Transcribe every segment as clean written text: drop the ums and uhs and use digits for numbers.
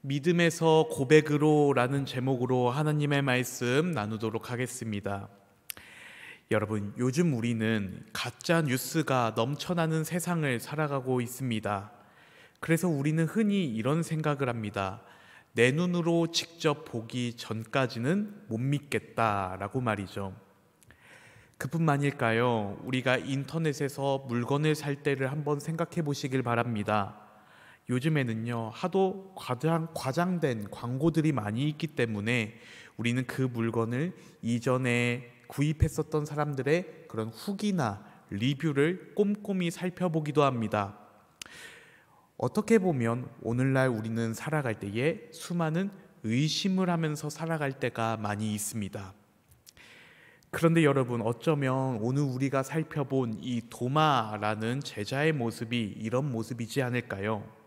믿음에서 고백으로라는 제목으로 하나님의 말씀 나누도록 하겠습니다. 여러분, 요즘 우리는 가짜 뉴스가 넘쳐나는 세상을 살아가고 있습니다. 그래서 우리는 흔히 이런 생각을 합니다. 내 눈으로 직접 보기 전까지는 못 믿겠다라고 말이죠. 그뿐만일까요? 우리가 인터넷에서 물건을 살 때를 한번 생각해 보시길 바랍니다. 요즘에는요, 하도 과장된 광고들이 많이 있기 때문에 우리는 그 물건을 이전에 구입했었던 사람들의 그런 후기나 리뷰를 꼼꼼히 살펴보기도 합니다. 어떻게 보면 오늘날 우리는 살아갈 때에 수많은 의심을 하면서 살아갈 때가 많이 있습니다. 그런데 여러분, 어쩌면 오늘 우리가 살펴본 이 도마라는 제자의 모습이 이런 모습이지 않을까요?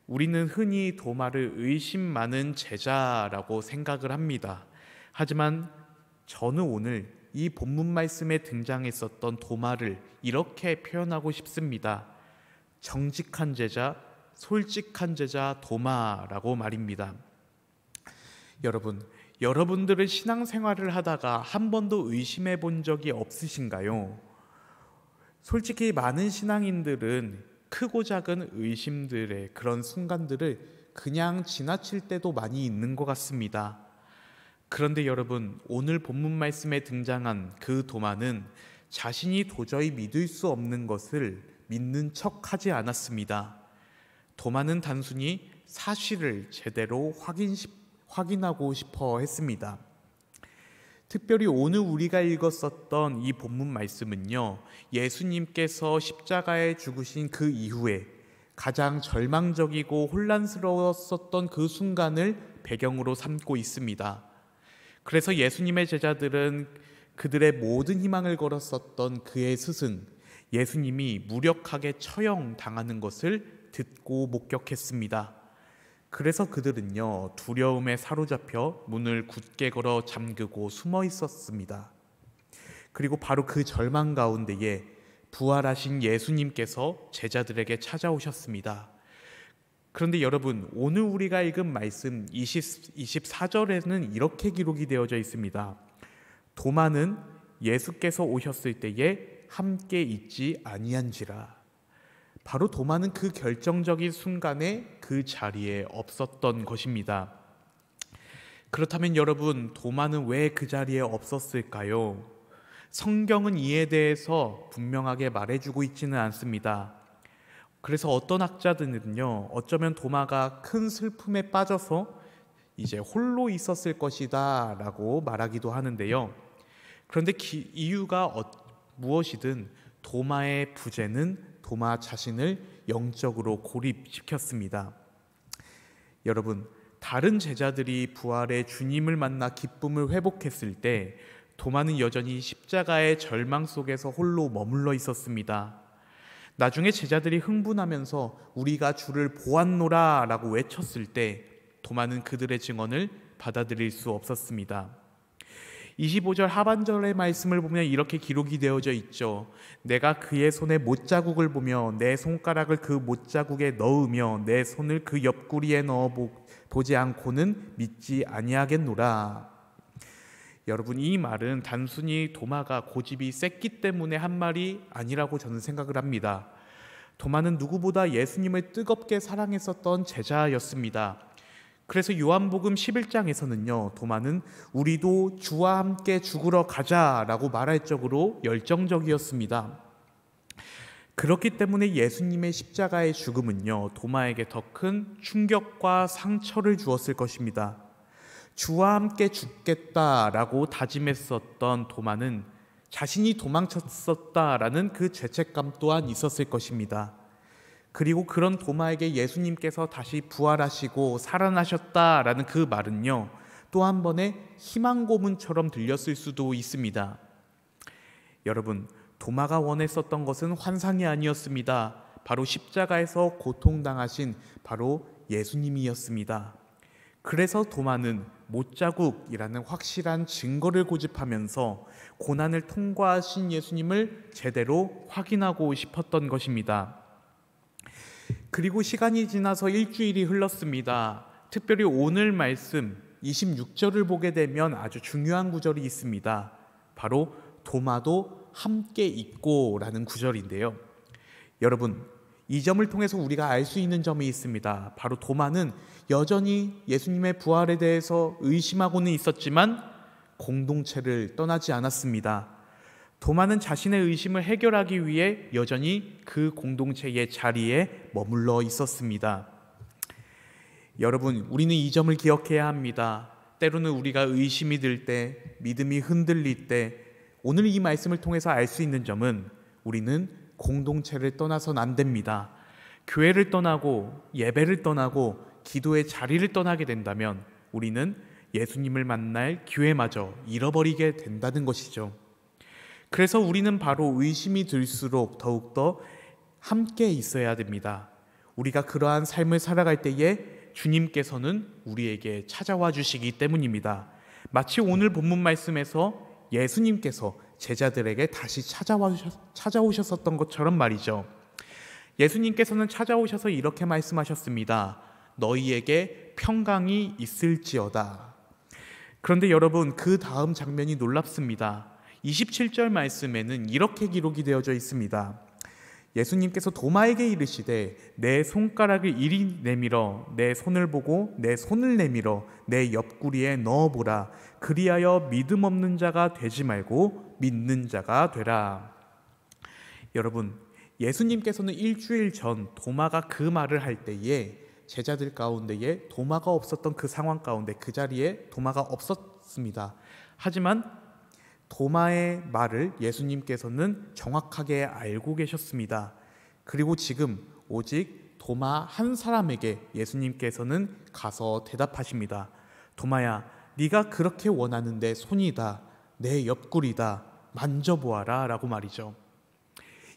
우리는 흔히 도마를 의심 많은 제자라고 생각을 합니다. 하지만 저는 오늘 이 본문 말씀에 등장했었던 도마를 이렇게 표현하고 싶습니다. 정직한 제자, 솔직한 제자 도마라고 말입니다. 여러분들은 신앙생활을 하다가 한 번도 의심해 본 적이 없으신가요? 솔직히 많은 신앙인들은 크고 작은 의심들의 그런 순간들을 그냥 지나칠 때도 많이 있는 것 같습니다. 그런데 여러분, 오늘 본문 말씀에 등장한 그 도마는 자신이 도저히 믿을 수 없는 것을 믿는 척하지 않았습니다. 도마는 단순히 사실을 제대로 확인하고 싶어 했습니다. 특별히 오늘 우리가 읽었었던 이 본문 말씀은요, 예수님께서 십자가에 죽으신 그 이후에 가장 절망적이고 혼란스러웠었던 그 순간을 배경으로 삼고 있습니다. 그래서 예수님의 제자들은 그들의 모든 희망을 걸었었던 그의 스승 예수님이 무력하게 처형당하는 것을 듣고 목격했습니다. 그래서 그들은요, 두려움에 사로잡혀 문을 굳게 걸어 잠그고 숨어 있었습니다. 그리고 바로 그 절망 가운데에 부활하신 예수님께서 제자들에게 찾아오셨습니다. 그런데 여러분, 오늘 우리가 읽은 말씀 24절에는 이렇게 기록이 되어져 있습니다. 도마는 예수께서 오셨을 때에 함께 있지 아니한지라. 바로 도마는 그 결정적인 순간에 그 자리에 없었던 것입니다. 그렇다면 여러분, 도마는 왜 그 자리에 없었을까요? 성경은 이에 대해서 분명하게 말해주고 있지는 않습니다. 그래서 어떤 학자들은요, 어쩌면 도마가 큰 슬픔에 빠져서 이제 홀로 있었을 것이다 라고 말하기도 하는데요. 그런데 이유가 무엇이든 도마의 부재는 도마 자신을 영적으로 고립시켰습니다. 여러분, 다른 제자들이 부활의 주님을 만나 기쁨을 회복했을 때 도마는 여전히 십자가의 절망 속에서 홀로 머물러 있었습니다. 나중에 제자들이 흥분하면서 우리가 주를 보았노라 라고 외쳤을 때 도마는 그들의 증언을 받아들일 수 없었습니다. 25절 하반절의 말씀을 보면 이렇게 기록이 되어져 있죠. 내가 그의 손에 못자국을 보며 내 손가락을 그 못자국에 넣으며 내 손을 그 옆구리에 넣어 보지 않고는 믿지 아니하겠노라. 여러분, 이 말은 단순히 도마가 고집이 셌기 때문에 한 말이 아니라고 저는 생각을 합니다. 도마는 누구보다 예수님을 뜨겁게 사랑했었던 제자였습니다. 그래서 요한복음 11장에서는요, 도마는 우리도 주와 함께 죽으러 가자라고 말할 정도로 열정적이었습니다. 그렇기 때문에 예수님의 십자가의 죽음은요, 도마에게 더 큰 충격과 상처를 주었을 것입니다. 주와 함께 죽겠다라고 다짐했었던 도마는 자신이 도망쳤었다라는 그 죄책감 또한 있었을 것입니다. 그리고 그런 도마에게 예수님께서 다시 부활하시고 살아나셨다라는 그 말은요, 또 한 번의 희망 고문처럼 들렸을 수도 있습니다. 여러분, 도마가 원했었던 것은 환상이 아니었습니다. 바로 십자가에서 고통당하신 바로 예수님이었습니다. 그래서 도마는 못자국이라는 확실한 증거를 고집하면서 고난을 통과하신 예수님을 제대로 확인하고 싶었던 것입니다. 그리고 시간이 지나서 일주일이 흘렀습니다. 특별히 오늘 말씀 26절을 보게 되면 아주 중요한 구절이 있습니다. 바로 도마도 함께 있고 라는 구절인데요. 여러분, 이 점을 통해서 우리가 알 수 있는 점이 있습니다. 바로 도마는 여전히 예수님의 부활에 대해서 의심하고는 있었지만 공동체를 떠나지 않았습니다. 도마는 자신의 의심을 해결하기 위해 여전히 그 공동체의 자리에 머물러 있었습니다. 여러분, 우리는 이 점을 기억해야 합니다. 때로는 우리가 의심이 들 때, 믿음이 흔들릴 때, 오늘 이 말씀을 통해서 알 수 있는 점은 우리는 공동체를 떠나서는 안 됩니다. 교회를 떠나고 예배를 떠나고 기도의 자리를 떠나게 된다면 우리는 예수님을 만날 기회마저 잃어버리게 된다는 것이죠. 그래서 우리는 바로 의심이 들수록 더욱더 함께 있어야 됩니다. 우리가 그러한 삶을 살아갈 때에 주님께서는 우리에게 찾아와 주시기 때문입니다. 마치 오늘 본문 말씀에서 예수님께서 제자들에게 다시 찾아오셨었던 것처럼 말이죠. 예수님께서는 찾아오셔서 이렇게 말씀하셨습니다. 너희에게 평강이 있을지어다. 그런데 여러분, 그 다음 장면이 놀랍습니다. 27절 말씀에는 이렇게 기록이 되어져 있습니다. 예수님께서 도마에게 이르시되 내 손가락을 이리 내밀어 내 손을 보고 내 손을 내밀어 내 옆구리에 넣어보라. 그리하여 믿음 없는 자가 되지 말고 믿는 자가 되라. 여러분, 예수님께서는 일주일 전 도마가 그 말을 할 때에 제자들 가운데에 도마가 없었던 그 상황 가운데 그 자리에 도마가 없었습니다. 하지만 도마의 말을 예수님께서는 정확하게 알고 계셨습니다. 그리고 지금 오직 도마 한 사람에게 예수님께서는 가서 대답하십니다. 도마야, 네가 그렇게 원하는데 손이다, 내 옆구리다, 만져보아라 라고 말이죠.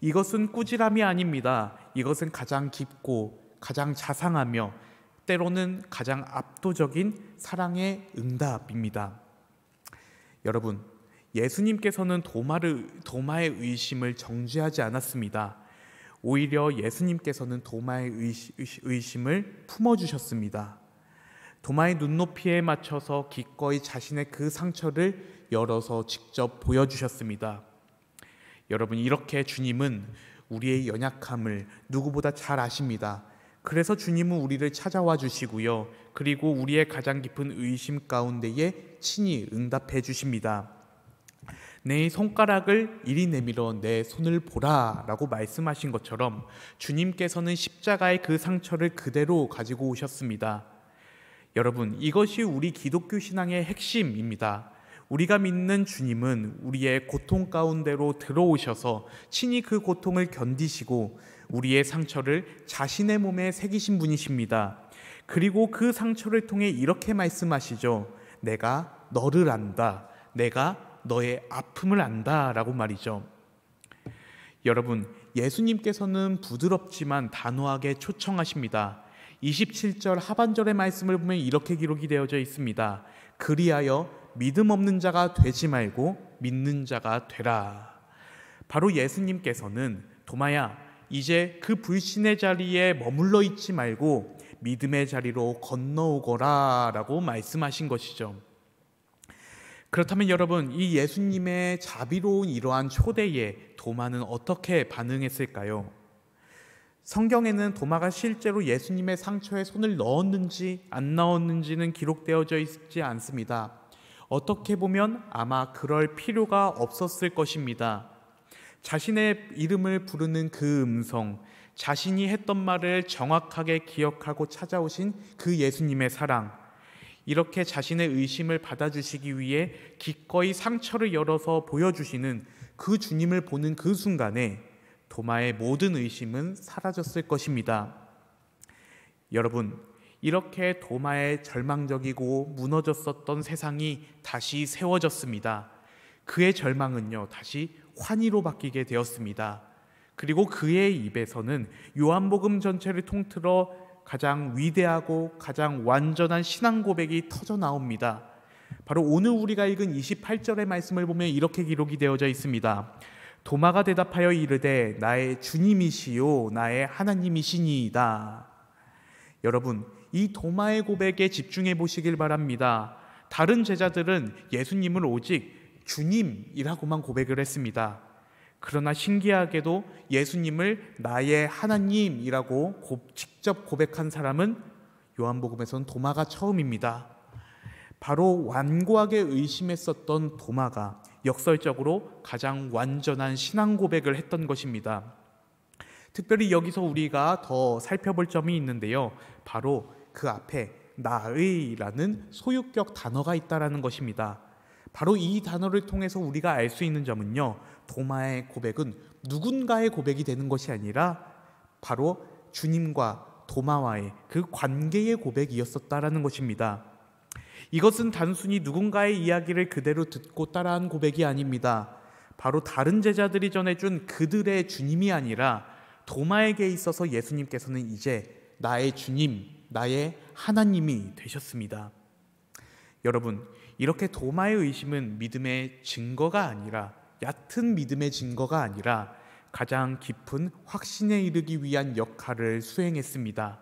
이것은 꾸지람이 아닙니다. 이것은 가장 깊고 가장 자상하며 때로는 가장 압도적인 사랑의 응답입니다. 여러분, 예수님께서는 도마의 의심을 정죄하지 않았습니다. 오히려 예수님께서는 도마의 의심을 품어주셨습니다. 도마의 눈높이에 맞춰서 기꺼이 자신의 그 상처를 열어서 직접 보여주셨습니다. 여러분, 이렇게 주님은 우리의 연약함을 누구보다 잘 아십니다. 그래서 주님은 우리를 찾아와 주시고요. 그리고 우리의 가장 깊은 의심 가운데에 친히 응답해 주십니다. 내 손가락을 이리 내밀어 내 손을 보라 라고 말씀하신 것처럼 주님께서는 십자가의 그 상처를 그대로 가지고 오셨습니다. 여러분, 이것이 우리 기독교 신앙의 핵심입니다. 우리가 믿는 주님은 우리의 고통 가운데로 들어오셔서 친히 그 고통을 견디시고 우리의 상처를 자신의 몸에 새기신 분이십니다. 그리고 그 상처를 통해 이렇게 말씀하시죠. 내가 너를 안다. 내가 너의 아픔을 안다 라고 말이죠. 여러분, 예수님께서는 부드럽지만 단호하게 초청하십니다. 27절 하반절의 말씀을 보면 이렇게 기록이 되어져 있습니다. 그리하여 믿음 없는 자가 되지 말고 믿는 자가 되라. 바로 예수님께서는 도마야, 이제 그 불신의 자리에 머물러 있지 말고 믿음의 자리로 건너오거라 라고 말씀하신 것이죠. 그렇다면 여러분, 이 예수님의 자비로운 이러한 초대에 도마는 어떻게 반응했을까요? 성경에는 도마가 실제로 예수님의 상처에 손을 넣었는지 안 넣었는지는 기록되어져 있지 않습니다. 어떻게 보면 아마 그럴 필요가 없었을 것입니다. 자신의 이름을 부르는 그 음성, 자신이 했던 말을 정확하게 기억하고 찾아오신 그 예수님의 사랑, 이렇게 자신의 의심을 받아주시기 위해 기꺼이 상처를 열어서 보여주시는 그 주님을 보는 그 순간에 도마의 모든 의심은 사라졌을 것입니다. 여러분, 이렇게 도마의 절망적이고 무너졌었던 세상이 다시 세워졌습니다. 그의 절망은요, 다시 환희로 바뀌게 되었습니다. 그리고 그의 입에서는 요한복음 전체를 통틀어 가장 위대하고 가장 완전한 신앙 고백이 터져 나옵니다. 바로 오늘 우리가 읽은 28절의 말씀을 보면 이렇게 기록이 되어져 있습니다. 도마가 대답하여 이르되 나의 주님이시요 나의 하나님이시니이다. 여러분, 이 도마의 고백에 집중해 보시길 바랍니다. 다른 제자들은 예수님을 오직 주님이라고만 고백을 했습니다. 그러나 신기하게도 예수님을 나의 하나님이라고 직접 고백한 사람은 요한복음에서는 도마가 처음입니다. 바로 완고하게 의심했었던 도마가 역설적으로 가장 완전한 신앙 고백을 했던 것입니다. 특별히 여기서 우리가 더 살펴볼 점이 있는데요. 바로 그 앞에 나의라는 소유격 단어가 있다라는 것입니다. 바로 이 단어를 통해서 우리가 알 수 있는 점은요, 도마의 고백은 누군가의 고백이 되는 것이 아니라 바로 주님과 도마와의 그 관계의 고백이었었다라는 것입니다. 이것은 단순히 누군가의 이야기를 그대로 듣고 따라한 고백이 아닙니다. 바로 다른 제자들이 전해준 그들의 주님이 아니라 도마에게 있어서 예수님께서는 이제 나의 주님, 나의 하나님이 되셨습니다. 여러분, 이렇게 도마의 의심은 믿음의 증거가 아니라, 얕은 믿음의 증거가 아니라 가장 깊은 확신에 이르기 위한 역할을 수행했습니다.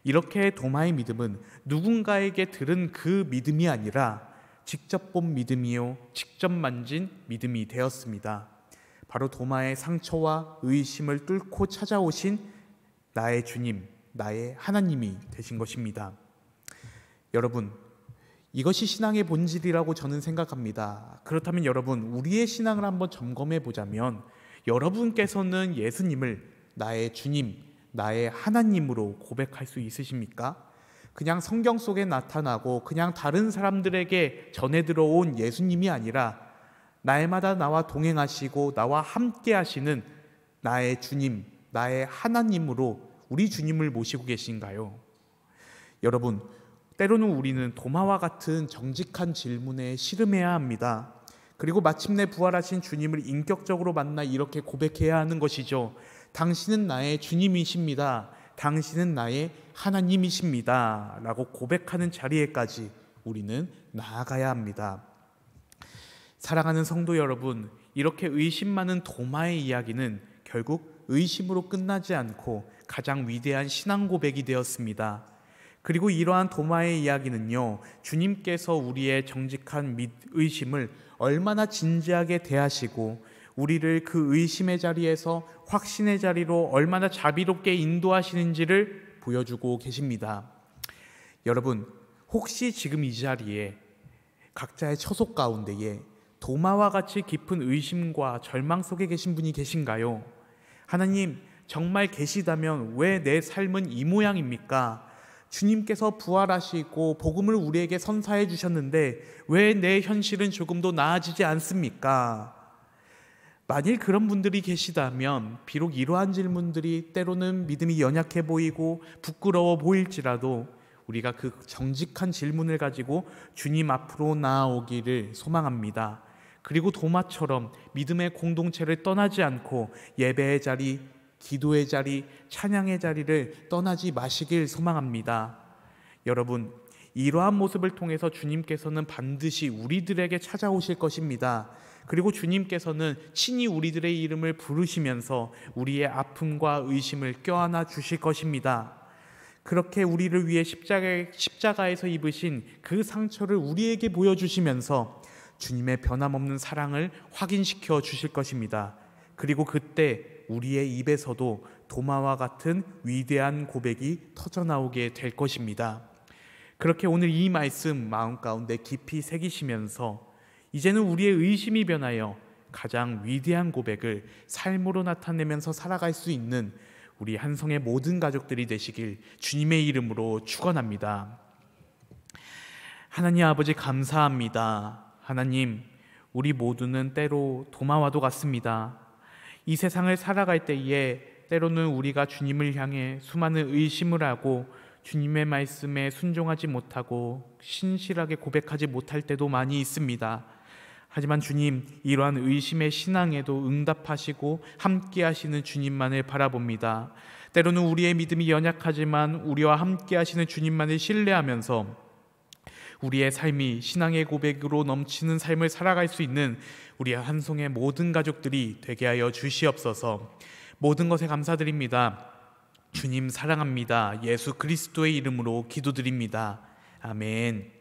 이렇게 도마의 믿음은 누군가에게 들은 그 믿음이 아니라 직접 본 믿음이요, 직접 만진 믿음이 되었습니다. 바로 도마의 상처와 의심을 뚫고 찾아오신 나의 주님, 나의 하나님이 되신 것입니다. 여러분, 이것이 신앙의 본질이라고 저는 생각합니다. 그렇다면 여러분, 우리의 신앙을 한번 점검해 보자면 여러분께서는 예수님을 나의 주님, 나의 하나님으로 고백할 수 있으십니까? 그냥 성경 속에 나타나고 그냥 다른 사람들에게 전해 들어온 예수님이 아니라 날마다 나와 동행하시고 나와 함께 하시는 나의 주님, 나의 하나님으로 우리 주님을 모시고 계신가요? 여러분, 때로는 우리는 도마와 같은 정직한 질문에 씨름해야 합니다. 그리고 마침내 부활하신 주님을 인격적으로 만나 이렇게 고백해야 하는 것이죠. 당신은 나의 주님이십니다. 당신은 나의 하나님이십니다. 라고 고백하는 자리에까지 우리는 나아가야 합니다. 사랑하는 성도 여러분, 이렇게 의심 많은 도마의 이야기는 결국 의심으로 끝나지 않고 가장 위대한 신앙 고백이 되었습니다. 그리고 이러한 도마의 이야기는요, 주님께서 우리의 정직한 의심을 얼마나 진지하게 대하시고 우리를 그 의심의 자리에서 확신의 자리로 얼마나 자비롭게 인도하시는지를 보여주고 계십니다. 여러분, 혹시 지금 이 자리에 각자의 처속 가운데에 도마와 같이 깊은 의심과 절망 속에 계신 분이 계신가요? 하나님, 정말 계시다면 왜 내 삶은 이 모양입니까? 주님께서 부활하시고 복음을 우리에게 선사해 주셨는데 왜 내 현실은 조금도 나아지지 않습니까? 만일 그런 분들이 계시다면 비록 이러한 질문들이 때로는 믿음이 연약해 보이고 부끄러워 보일지라도 우리가 그 정직한 질문을 가지고 주님 앞으로 나아오기를 소망합니다. 그리고 도마처럼 믿음의 공동체를 떠나지 않고 예배의 자리, 기도의 자리, 찬양의 자리를 떠나지 마시길 소망합니다. 여러분, 이러한 모습을 통해서 주님께서는 반드시 우리들에게 찾아오실 것입니다. 그리고 주님께서는 친히 우리들의 이름을 부르시면서 우리의 아픔과 의심을 껴안아 주실 것입니다. 그렇게 우리를 위해 십자가에서 입으신 그 상처를 우리에게 보여주시면서 주님의 변함없는 사랑을 확인시켜 주실 것입니다. 그리고 그때 우리의 입에서도 도마와 같은 위대한 고백이 터져나오게 될 것입니다. 그렇게 오늘 이 말씀 마음 가운데 깊이 새기시면서 이제는 우리의 의심이 변하여 가장 위대한 고백을 삶으로 나타내면서 살아갈 수 있는 우리 한성의 모든 가족들이 되시길 주님의 이름으로 축원합니다. 하나님 아버지, 감사합니다. 하나님, 우리 모두는 때로 도마와도 같습니다. 이 세상을 살아갈 때에 때로는 우리가 주님을 향해 수많은 의심을 하고 주님의 말씀에 순종하지 못하고 신실하게 고백하지 못할 때도 많이 있습니다. 하지만 주님, 이러한 의심의 신앙에도 응답하시고 함께 하시는 주님만을 바라봅니다. 때로는 우리의 믿음이 연약하지만 우리와 함께 하시는 주님만을 신뢰하면서 우리의 삶이 신앙의 고백으로 넘치는 삶을 살아갈 수 있는 우리 한송의 모든 가족들이 되게 하여 주시옵소서. 모든 것에 감사드립니다. 주님 사랑합니다. 예수 그리스도의 이름으로 기도드립니다. 아멘.